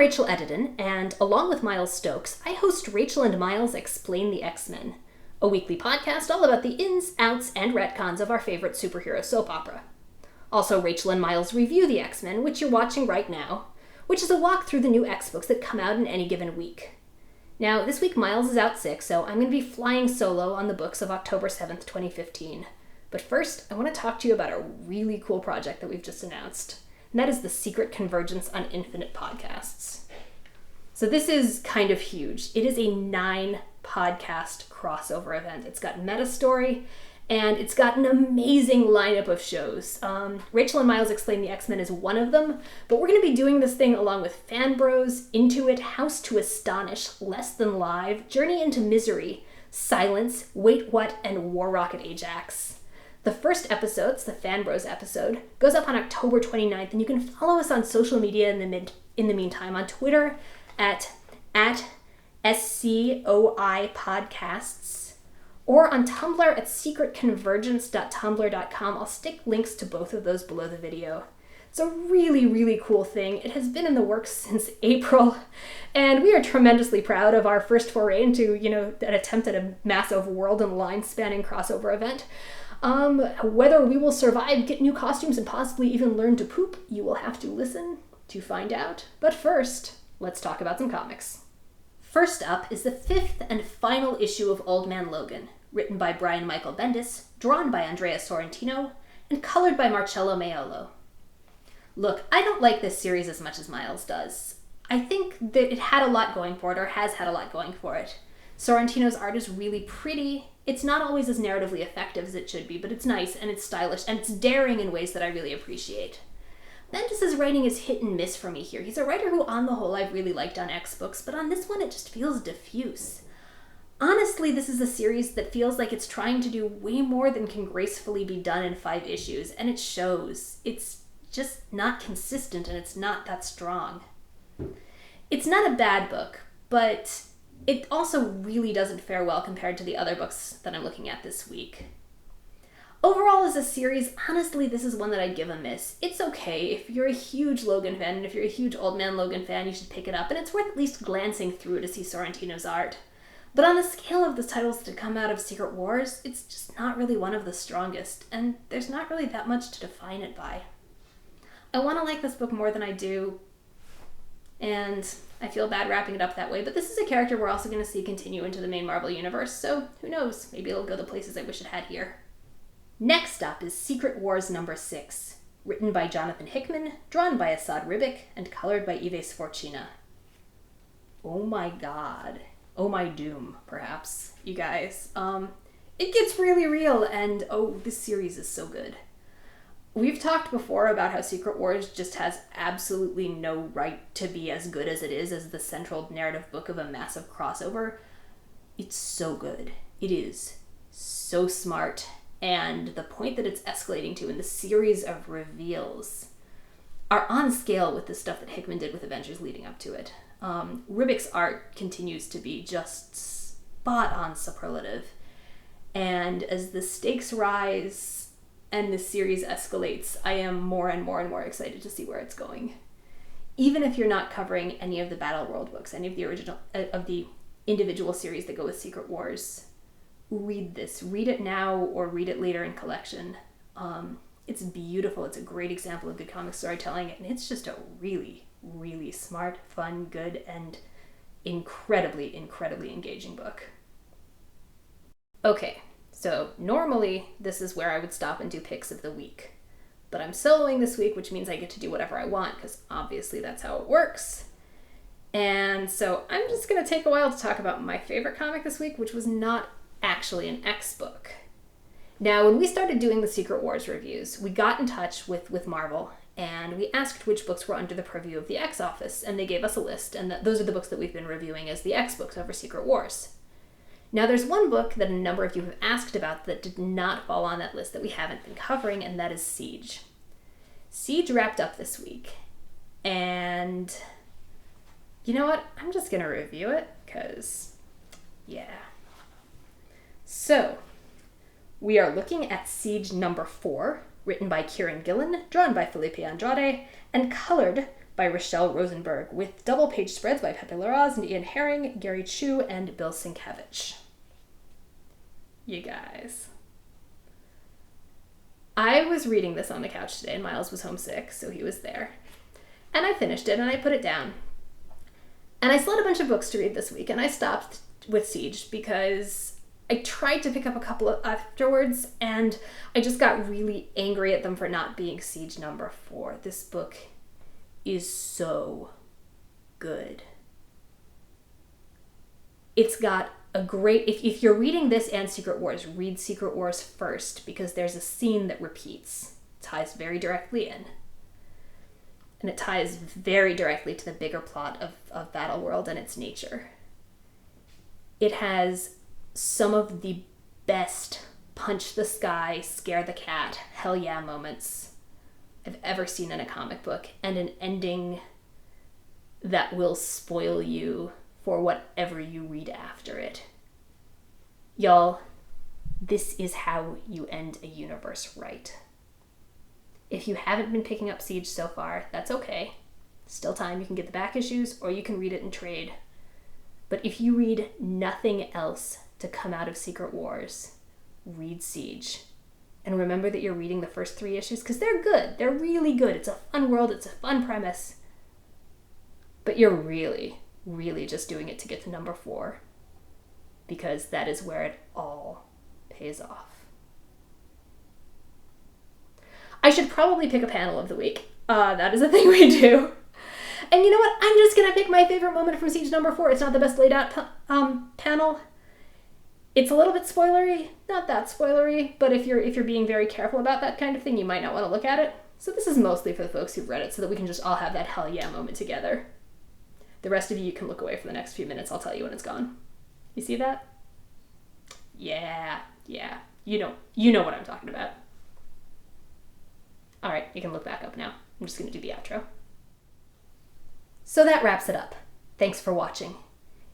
Rachel Edidin, and along with Miles Stokes, I host Rachel and Miles Explain the X-Men, a weekly podcast all about the ins, outs, and retcons of our favorite superhero soap opera. Also, Rachel and Miles review the X-Men, which you're watching right now, which is a walk through the new X books that come out in any given week. Now, this week Miles is out sick, so I'm going to be flying solo on the books of October 7th, 2015. But first, I want to talk to you about a really cool project that we've just announced, and that is the Secret Convergence on Infinite podcasts. So this is kind of huge. It is a 9-podcast crossover event. It's got Meta Story, and it's got an amazing lineup of shows. Rachel and Miles Explain the X-Men is one of them, but we're going to be doing this thing along with Fan Bros, Into It, House to Astonish, Less Than Live, Journey into Misery, Silence, Wait What, and War Rocket Ajax. The first episode, the Fan Bros episode, goes up on October 29th, and you can follow us on social media in the meantime on Twitter at SCOI Podcasts, or on Tumblr at secretconvergence.tumblr.com. I'll stick links to both of those below the video. It's a really, really cool thing. It has been in the works since April, and we are tremendously proud of our first foray into, an attempt at a massive world and line-spanning crossover event. Whether we will survive, get new costumes, and possibly even learn to poop, you will have to listen to find out. But first, let's talk about some comics. First up is the 5th and final issue of Old Man Logan, written by Brian Michael Bendis, drawn by Andrea Sorrentino, and colored by Marcello Maiolo. Look, I don't like this series as much as Miles does. I think that it had a lot going for it, or has had a lot going for it. Sorrentino's art is really pretty. It's not always as narratively effective as it should be, but it's nice, and it's stylish, and it's daring in ways that I really appreciate. Bendis' writing is hit and miss for me here. He's a writer who, on the whole, I've really liked on X books, but on this one it just feels diffuse. Honestly, this is a series that feels like it's trying to do way more than can gracefully be done in 5 issues, and it shows. It's just not consistent, and it's not that strong. It's not a bad book, but it also really doesn't fare well compared to the other books that I'm looking at this week. Overall, as a series, honestly, this is one that I'd give a miss. It's okay. If you're a huge Logan fan, and if you're a huge Old Man Logan fan, you should pick it up, and it's worth at least glancing through to see Sorrentino's art. But on the scale of the titles to come out of Secret Wars, it's just not really one of the strongest, and there's not really that much to define it by. I want to like this book more than I do, and I feel bad wrapping it up that way, but this is a character we're also going to see continue into the main Marvel universe, so who knows, maybe it'll go the places I wish it had here. Next up is Secret Wars number 6, written by Jonathan Hickman, drawn by Asad Ribic, and colored by Yves Sforcina. Oh my god. Oh my doom, perhaps, you guys. It gets really real, and this series is so good. We've talked before about how Secret Wars just has absolutely no right to be as good as it is as the central narrative book of a massive crossover. It's so good. It is so smart, and the point that it's escalating to in the series of reveals are on scale with the stuff that Hickman did with Avengers leading up to it. Ribic's art continues to be just spot-on superlative, and as the stakes rise and the series escalates, I am more and more and more excited to see where it's going. Even if you're not covering any of the Battle World books, any of the individual series that go with Secret Wars, read this. Read it now or read it later in collection. It's beautiful. It's a great example of good comic storytelling, and it's just a really, really smart, fun, good, and incredibly, incredibly engaging book. Okay. So normally, this is where I would stop and do picks of the week. But I'm soloing this week, which means I get to do whatever I want, because obviously that's how it works. And so I'm just going to take a while to talk about my favorite comic this week, which was not actually an X book. Now, when we started doing the Secret Wars reviews, we got in touch with Marvel, and we asked which books were under the purview of the X office, and they gave us a list, and those are the books that we've been reviewing as the X books over Secret Wars. Now, there's one book that a number of you have asked about that did not fall on that list that we haven't been covering, and that is Siege. Siege wrapped up this week, and you know what? I'm just going to review it, because, yeah. So, we are looking at Siege number 4, written by Kieran Gillen, drawn by Felipe Andrade, and colored by Rochelle Rosenberg, with double-page spreads by Pepe Larraz and Ian Herring, Gary Chu, and Bill Sienkiewicz. You guys. I was reading this on the couch today, and Miles was homesick, so he was there. And I finished it, and I put it down. And I still had a bunch of books to read this week, and I stopped with Siege because I tried to pick up a couple of afterwards, and I just got really angry at them for not being Siege number 4. This book is so good. It's got a great... If you're reading this and Secret Wars, read Secret Wars first, because there's a scene that repeats. It ties very directly in. And it ties very directly to the bigger plot of Battleworld and its nature. It has some of the best punch the sky, scare the cat, hell yeah moments I've ever seen in a comic book, and an ending that will spoil you for whatever you read after it. Y'all, this is how you end a universe right. If you haven't been picking up Siege so far, that's okay. Still time, you can get the back issues, or you can read it in trade. But if you read nothing else to come out of Secret Wars, read Siege. And remember that you're reading the first 3 issues, because they're good. They're really good. It's a fun world. It's a fun premise. But you're really, really just doing it to get to number 4, because that is where it all pays off. I should probably pick a panel of the week. That is a thing we do. And you know what? I'm just going to pick my favorite moment from Siege number 4. It's not the best laid out panel. It's a little bit spoilery. Not that spoilery, but if you're being very careful about that kind of thing, you might not want to look at it. So this is mostly for the folks who've read it, so that we can just all have that hell yeah moment together. The rest of you can look away for the next few minutes. I'll tell you when it's gone. You see that? Yeah. You know what I'm talking about. All right, you can look back up now. I'm just going to do the outro. So that wraps it up. Thanks for watching.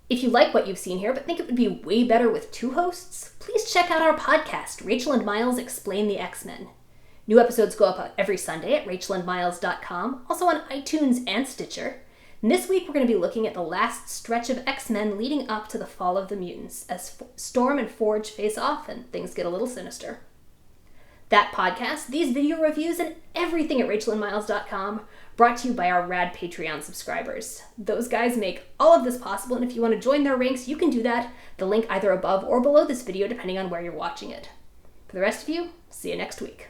If you like what you've seen here but think it would be way better with 2 hosts, please check out our podcast, Rachel and Miles Explain the X-Men. New episodes go up every Sunday at rachelandmiles.com, also on iTunes and Stitcher. And this week we're going to be looking at the last stretch of X-Men leading up to the fall of the mutants, as Storm and Forge face off and things get a little sinister. That podcast, these video reviews, and everything at rachelandmiles.com, brought to you by our rad Patreon subscribers. Those guys make all of this possible, and if you want to join their ranks, you can do that. The link either above or below this video, depending on where you're watching it. For the rest of you, see you next week.